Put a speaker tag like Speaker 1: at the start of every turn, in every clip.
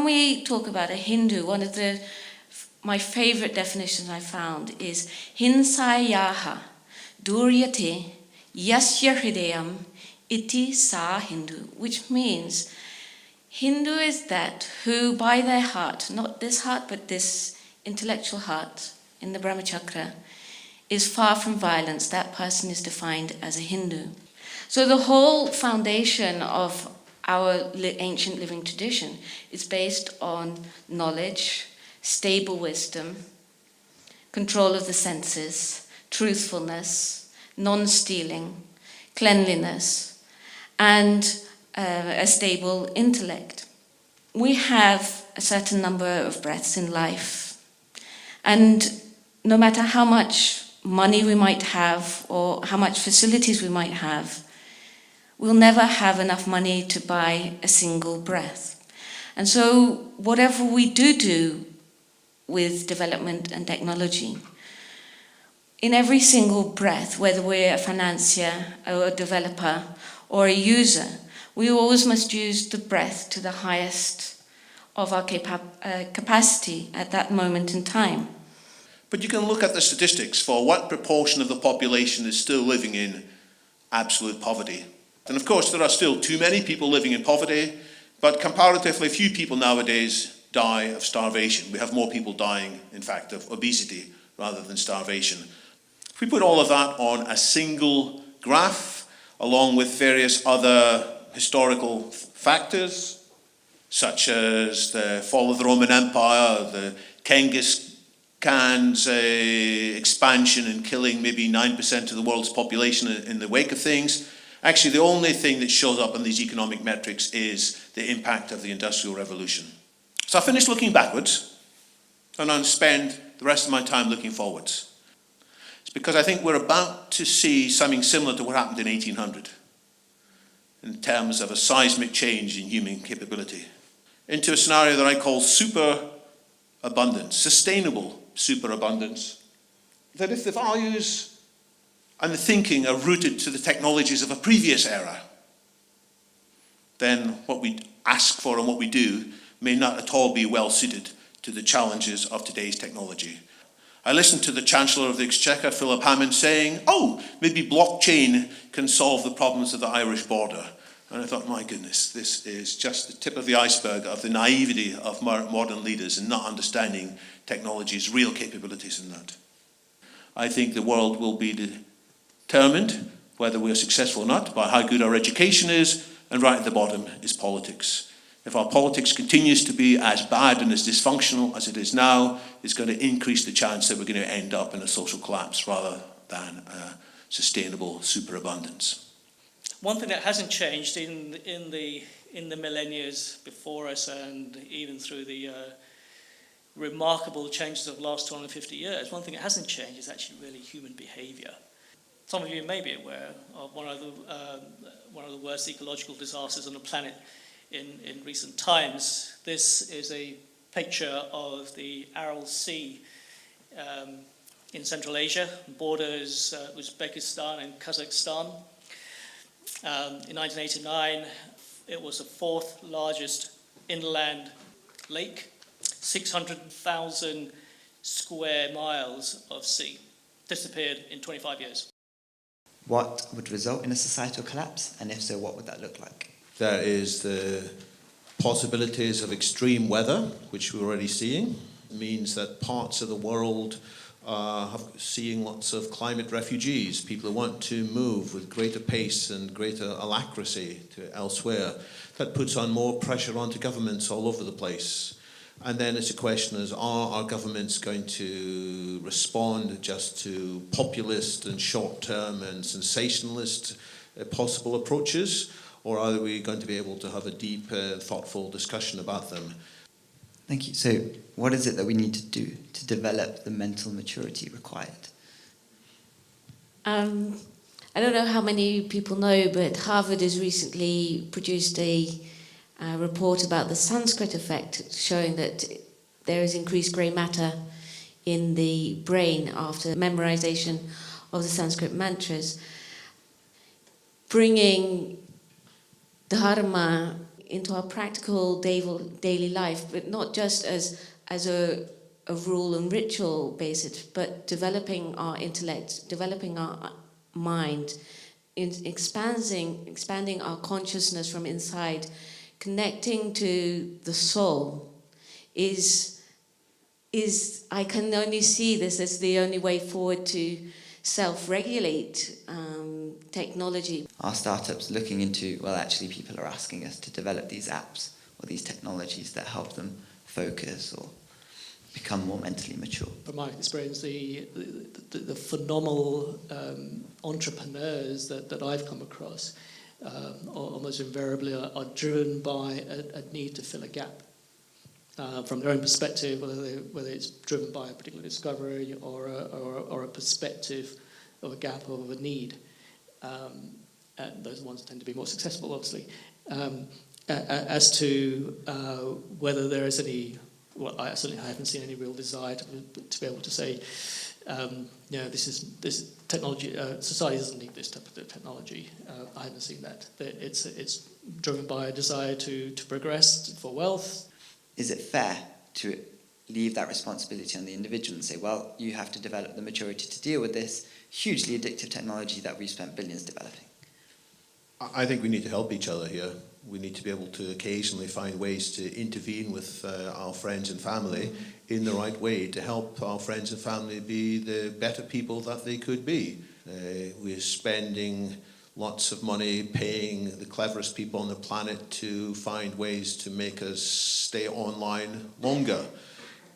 Speaker 1: we talk about a Hindu, one of my favorite definitions I found is hinsayaha duryate yasya hridayam iti sa Hindu, which means Hindu is that who by their heart, not this heart but this intellectual heart in the Brahmachakra, is far from violence. That person is defined as a Hindu. So the whole foundation of our ancient living tradition is based on knowledge, stable wisdom, control of the senses, truthfulness, non-stealing, cleanliness, and a stable intellect. We have a certain number of breaths in life, and no matter how much money we might have or how much facilities we might have, we'll never have enough money to buy a single breath. And so whatever we do with development and technology, in every single breath, whether we're a financier or a developer or a user, we always must use the breath to the highest of our capacity at that moment in time.
Speaker 2: But you can look at the statistics for what proportion of the population is still living in absolute poverty. And of course, there are still too many people living in poverty, but comparatively few people nowadays die of starvation. We have more people dying, in fact, of obesity rather than starvation. If we put all of that on a single graph, along with various other historical factors, such as the fall of the Roman Empire, the Genghis Khan's expansion and killing maybe 9% of the world's population in the wake of things, actually the only thing that shows up in these economic metrics is the impact of the Industrial Revolution. So I finished looking backwards, and I'll spend the rest of my time looking forwards. It's because I think we're about to see something similar to what happened in 1800 in terms of a seismic change in human capability into a scenario that I call superabundance, sustainable superabundance. That if the values and the thinking are rooted to the technologies of a previous era, then what we ask for and what we do may not at all be well suited to the challenges of today's technology. I listened to the Chancellor of the Exchequer, Philip Hammond, saying, maybe blockchain can solve the problems of the Irish border. And I thought, my goodness, this is just the tip of the iceberg of the naivety of modern leaders in not understanding technology's real capabilities in that. I think the world will be determined, whether we're successful or not, by how good our education is, and right at the bottom is politics. If our politics continues to be as bad and as dysfunctional as it is now, it's going to increase the chance that we're going to end up in a social collapse rather than a sustainable superabundance.
Speaker 3: One thing that hasn't changed in the millennia before us, and even through the remarkable changes of the last 250 years, one thing that hasn't changed is actually really human behavior. Some of you may be aware of one of the worst ecological disasters on the planet in recent times. This is a picture of the Aral Sea in Central Asia, borders Uzbekistan and Kazakhstan. In 1989, it was the fourth largest inland lake, 600,000 square miles of sea, disappeared in 25 years.
Speaker 4: What would result in a societal collapse, and if so, what would that look like?
Speaker 2: There is the possibilities of extreme weather, which we're already seeing. It means that parts of the world are seeing lots of climate refugees, people who want to move with greater pace and greater alacrity to elsewhere. That puts on more pressure onto governments all over the place. And then it's a question of, are our governments going to respond just to populist and short-term and sensationalist possible approaches, or are we going to be able to have a deep, thoughtful discussion about them?
Speaker 4: Thank you. So what is it that we need to do to develop the mental maturity required?
Speaker 1: I don't know how many people know, but Harvard has recently produced a report about the Sanskrit effect, showing that there is increased grey matter in the brain after memorization of the Sanskrit mantras. Bringing Dharma into our practical daily life, but not just as a rule and ritual basis, but developing our intellect, developing our mind, expanding our consciousness from inside, connecting to the soul, is I can only see this as the only way forward to self-regulate technology.
Speaker 4: Are startups looking into, well, actually people are asking us to develop these apps or these technologies that help them focus or become more mentally mature?
Speaker 3: From my experience, the phenomenal entrepreneurs that I've come across almost invariably are driven by a need to fill a gap. From their own perspective, whether it's driven by a particular discovery or a perspective of a gap or of a need. And those ones tend to be more successful, obviously. As to whether there is any, well, I certainly haven't seen any real desire to be able to say, this technology, society doesn't need this type of technology. I haven't seen that. It's driven by a desire to progress for wealth.
Speaker 4: Is it fair to leave that responsibility on the individual and say, well, you have to develop the maturity to deal with this hugely addictive technology that we've spent billions developing?
Speaker 2: I think we need to help each other here. We need to be able to occasionally find ways to intervene with our friends and family in the right way to help our friends and family be the better people that they could be. We're spending lots of money paying the cleverest people on the planet to find ways to make us stay online longer.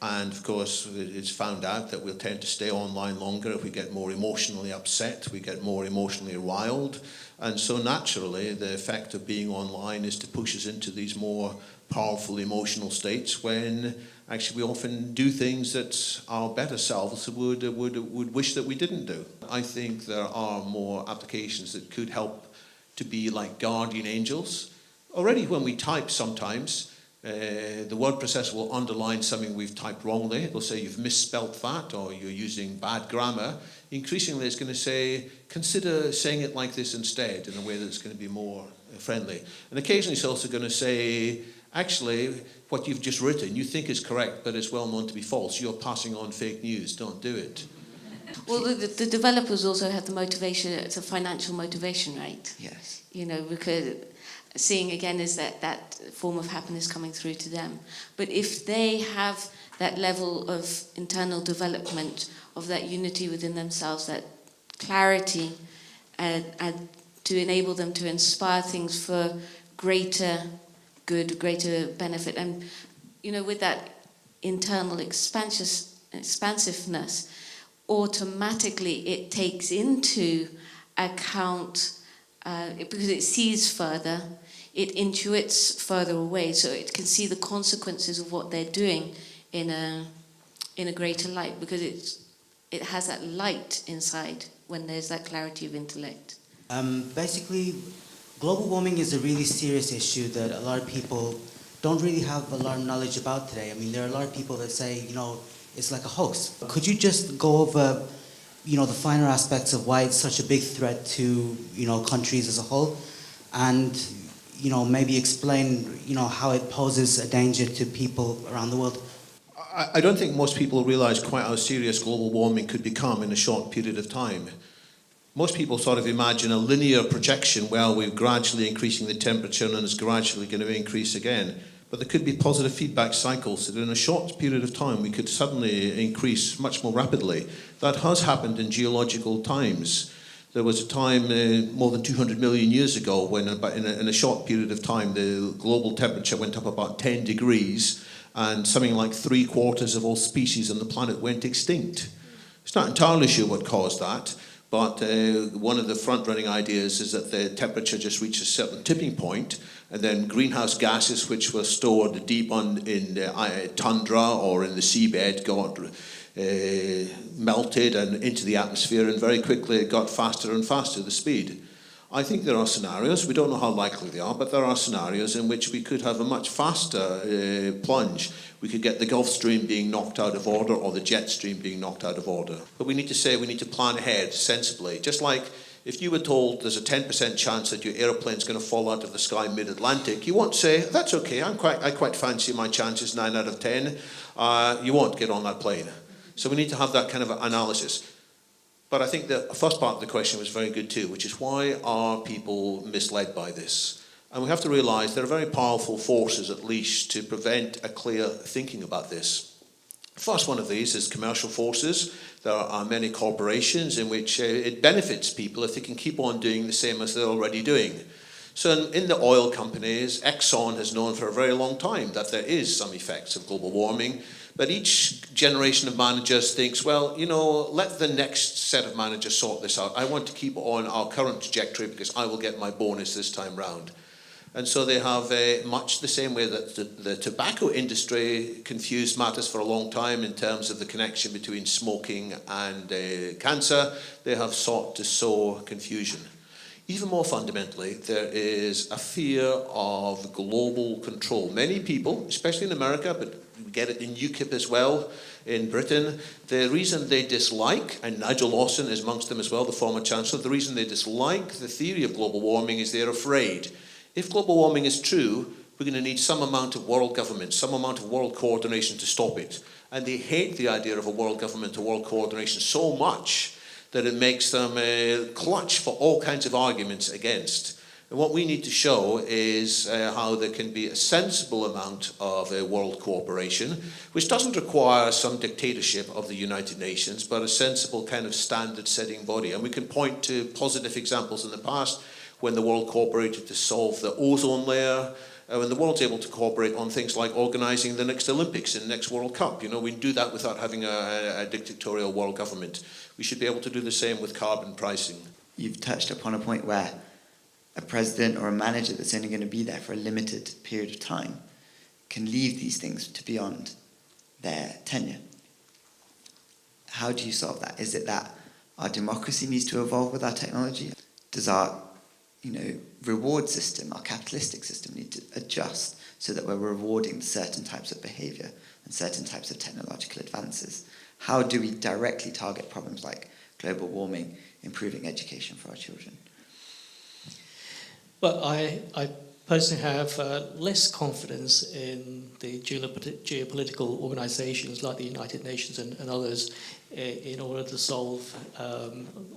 Speaker 2: And of course, it's found out that we'll tend to stay online longer if we get more emotionally upset, we get more emotionally riled. And so naturally, the effect of being online is to push us into these more powerful emotional states when actually we often do things that our better selves would wish that we didn't do. I think there are more applications that could help to be like guardian angels. Already when we type sometimes, the word processor will underline something we've typed wrongly. It'll say you've misspelt that or you're using bad grammar. Increasingly it's going to say, consider saying it like this instead in a way that's going to be more friendly. And occasionally it's also going to say, actually, what you've just written, you think is correct, but it's well known to be false. You're passing on fake news. Don't do it.
Speaker 1: Well, the developers also have the motivation, it's a financial motivation, right?
Speaker 4: Yes.
Speaker 1: Because seeing again is that form of happiness coming through to them. But if they have that level of internal development, of that unity within themselves, that clarity, and to enable them to inspire things for greater good, greater benefit, and with that internal expansiveness, automatically it takes into account, because it sees further, it intuits further away, so it can see the consequences of what they're doing in a greater light, because it has that light inside when there's that clarity of intellect.
Speaker 5: Basically, global warming is a really serious issue that a lot of people don't really have a lot of knowledge about today. I mean, there are a lot of people that say, it's like a hoax. Could you just go over, the finer aspects of why it's such a big threat to, countries as a whole, and, maybe explain, how it poses a danger to people around the world?
Speaker 2: I don't think most people realise quite how serious global warming could become in a short period of time. Most people sort of imagine a linear projection where we're gradually increasing the temperature and it's gradually going to increase again. But there could be positive feedback cycles that in a short period of time we could suddenly increase much more rapidly. That has happened in geological times. There was a time more than 200 million years ago when in a short period of time the global temperature went up about 10 degrees and something like 3/4 of all species on the planet went extinct. It's not entirely sure what caused that, but one of the front-running ideas is that the temperature just reached a certain tipping point, and then greenhouse gases, which were stored deep in the tundra or in the seabed, got melted and into the atmosphere, and very quickly it got faster and faster, the speed. I think there are scenarios, we don't know how likely they are, but there are scenarios in which we could have a much faster plunge. We could get the Gulf Stream being knocked out of order or the jet stream being knocked out of order. But we need to plan ahead sensibly. Just like if you were told there's a 10% chance that your aeroplane's going to fall out of the sky mid-Atlantic, you won't say, that's okay, I quite fancy my chances 9 out of 10. You won't get on that plane. So we need to have that kind of analysis. But I think the first part of the question was very good too, which is why are people misled by this? And we have to realise there are very powerful forces, at least, to prevent a clear thinking about this. The first one of these is commercial forces. There are many corporations in which it benefits people if they can keep on doing the same as they're already doing. So in the oil companies, Exxon has known for a very long time that there is some effects of global warming. But each generation of managers thinks, well, you know, let the next set of managers sort this out. I want to keep on our current trajectory because I will get my bonus this time round. And so they have much the same way that the tobacco industry confused matters for a long time in terms of the connection between smoking and cancer. They have sought to sow confusion. Even more fundamentally, there is a fear of global control. Many people, especially in America, but we get it in UKIP as well, in Britain, the reason they dislike, and Nigel Lawson is amongst them as well, the former Chancellor, the reason they dislike the theory of global warming is they're afraid. If global warming is true, we're going to need some amount of world government, some amount of world coordination to stop it. And they hate the idea of a world government or world coordination so much that it makes them clutch for all kinds of arguments against. And what we need to show is how there can be a sensible amount of world cooperation, which doesn't require some dictatorship of the United Nations, but a sensible kind of standard-setting body. And we can point to positive examples in the past when the world cooperated to solve the ozone layer, when the world's able to cooperate on things like organising the next Olympics and the next World Cup. You know, we do that without having a dictatorial world government. We should be able to do the same with carbon pricing.
Speaker 4: You've touched upon a point where a president or a manager that's only going to be there for a limited period of time can leave these things to beyond their tenure. How do you solve that? Is it that our democracy needs to evolve with our technology? Does our reward system, our capitalistic system, need to adjust so that we're rewarding certain types of behaviour and certain types of technological advances? How do we directly target problems like global warming, improving education for our children?
Speaker 3: Well, I personally have less confidence in the geopolitical organisations like the United Nations and others in order to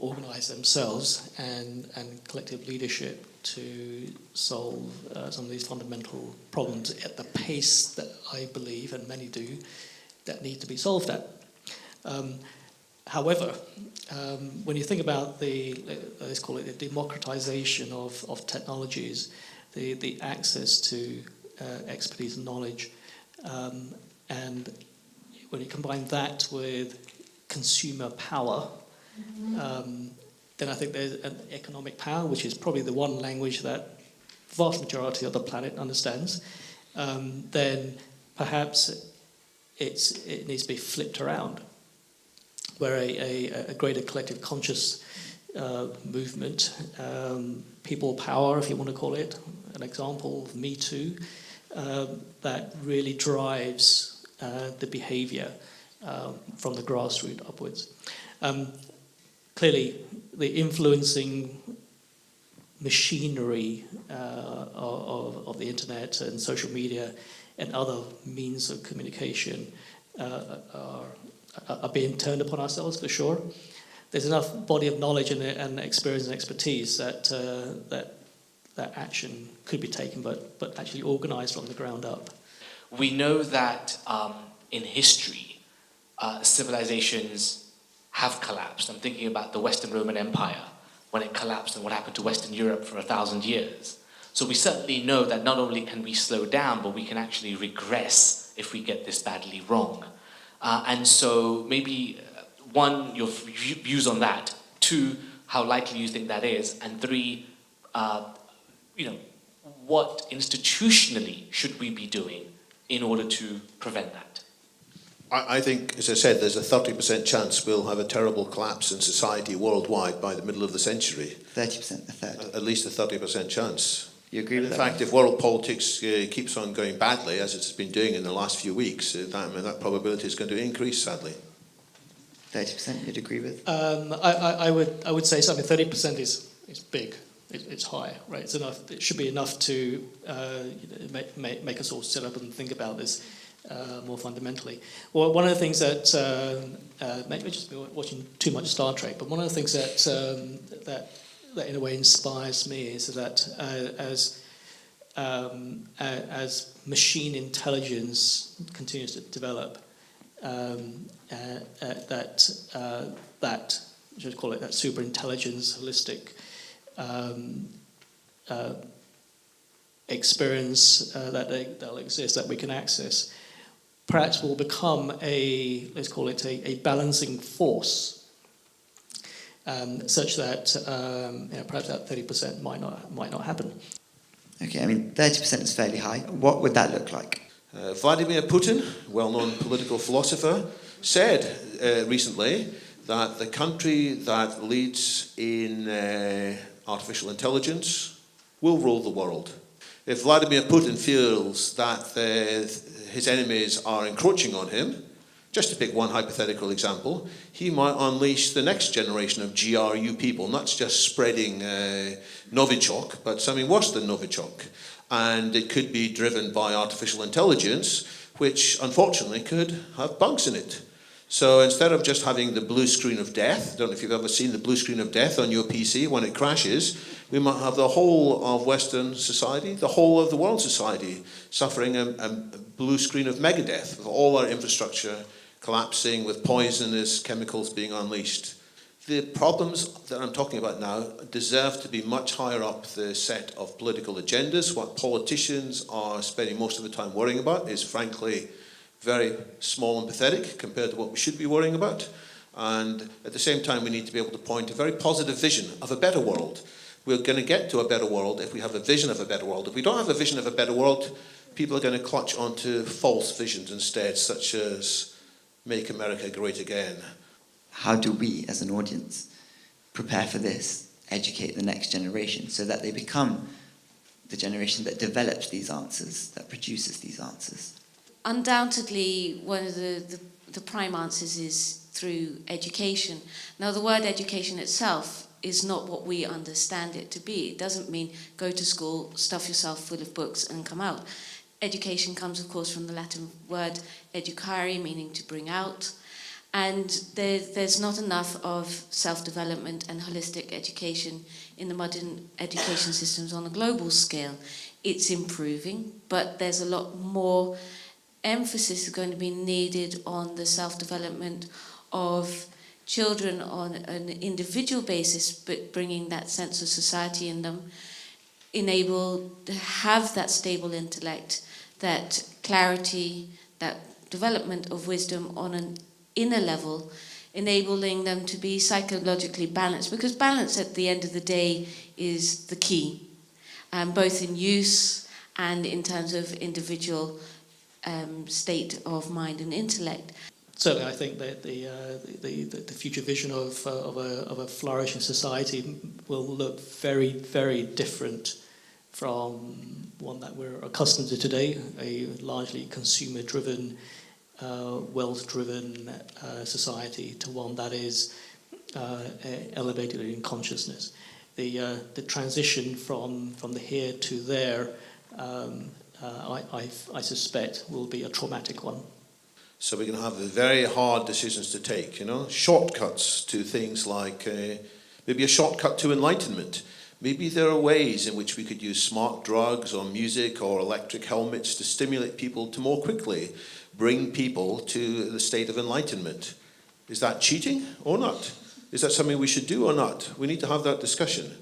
Speaker 3: organise themselves and collective leadership to solve some of these fundamental problems at the pace that I believe, and many do, that need to be solved at. However, when you think about let's call it the democratization of technologies, the access to expertise and knowledge, and when you combine that with consumer power, then I think there's an economic power, which is probably the one language that the vast majority of the planet understands. Then perhaps it needs to be flipped around, where a greater collective conscious movement, people power, if you want to call it, an example of Me Too, that really drives the behaviour from the grassroots upwards. Clearly, the influencing machinery of the internet and social media and other means of communication are being turned upon ourselves, for sure. There's enough body of knowledge and experience and expertise that action could be taken, but actually organised from the ground up.
Speaker 6: We know that in history, civilizations have collapsed. I'm thinking about the Western Roman Empire, when it collapsed and what happened to Western Europe for 1,000 years. So we certainly know that not only can we slow down, but we can actually regress if we get this badly wrong. And so maybe, one, your views on that, two, how likely you think that is, and three, what institutionally should we be doing in order to prevent that?
Speaker 2: I think, as I said, there's a 30% chance we'll have a terrible collapse in society worldwide by the middle of the century.
Speaker 4: 30%, a third.
Speaker 2: At least a 30% chance.
Speaker 4: You agree with that?
Speaker 2: In fact, if world politics keeps on going badly, as it's been doing in the last few weeks, that probability is going to increase, sadly.
Speaker 4: 30% you'd agree with?
Speaker 3: I would say something. 30% is big. It's high, right? It's enough. It should be enough to make us all sit up and think about this more fundamentally. Well, one of the things that maybe just been watching too much Star Trek, but one of the things that in a way inspires me is that as machine intelligence continues to develop, that should call it that super intelligence, holistic experience that'll exist, that we can access, perhaps will become let's call it a balancing force, such that perhaps that 30% might not happen.
Speaker 4: Okay, I mean, 30% is fairly high. What would that look like?
Speaker 2: Vladimir Putin, well-known political philosopher, said recently that the country that leads in artificial intelligence will rule the world. If Vladimir Putin feels that his enemies are encroaching on him, just to pick one hypothetical example, he might unleash the next generation of GRU people, not just spreading Novichok, but something worse than Novichok. And it could be driven by artificial intelligence, which unfortunately could have bugs in it. So instead of just having the blue screen of death, I don't know if you've ever seen the blue screen of death on your PC when it crashes, we might have the whole of Western society, the whole of the world society, suffering a blue screen of megadeath, with all our infrastructure collapsing, with poisonous chemicals being unleashed. The problems that I'm talking about now deserve to be much higher up the set of political agendas. What politicians are spending most of the time worrying about is, frankly, very small and pathetic compared to what we should be worrying about. And at the same time, we need to be able to point a very positive vision of a better world. We're going to get to a better world if we have a vision of a better world. If we don't have a vision of a better world, people are going to clutch onto false visions instead, such as Make America Great Again.
Speaker 4: How do we, as an audience, prepare for this, educate the next generation so that they become the generation that develops these answers, that produces these answers?
Speaker 1: Undoubtedly, one of the prime answers is through education. Now, the word education itself is not what we understand it to be. It doesn't mean go to school, stuff yourself full of books and come out. Education comes, of course, from the Latin word educare, meaning to bring out. And there's not enough of self-development and holistic education in the modern education systems on a global scale. It's improving, but there's a lot more emphasis going to be needed on the self-development of children on an individual basis, but bringing that sense of society in them, enable to have that stable intellect, that clarity, that development of wisdom on an inner level, enabling them to be psychologically balanced, because balance at the end of the day is the key, both in use and in terms of individual state of mind and intellect.
Speaker 3: Certainly, I think that the future vision of a flourishing society will look very, very different from one that we're accustomed to today, a largely consumer-driven, wealth-driven society, to one that is elevated in consciousness. The transition from the here to there, I suspect, will be a traumatic one.
Speaker 2: So we're going to have very hard decisions to take, shortcuts to things like maybe a shortcut to enlightenment. Maybe there are ways in which we could use smart drugs or music or electric helmets to stimulate people to more quickly bring people to the state of enlightenment. Is that cheating or not? Is that something we should do or not? We need to have that discussion.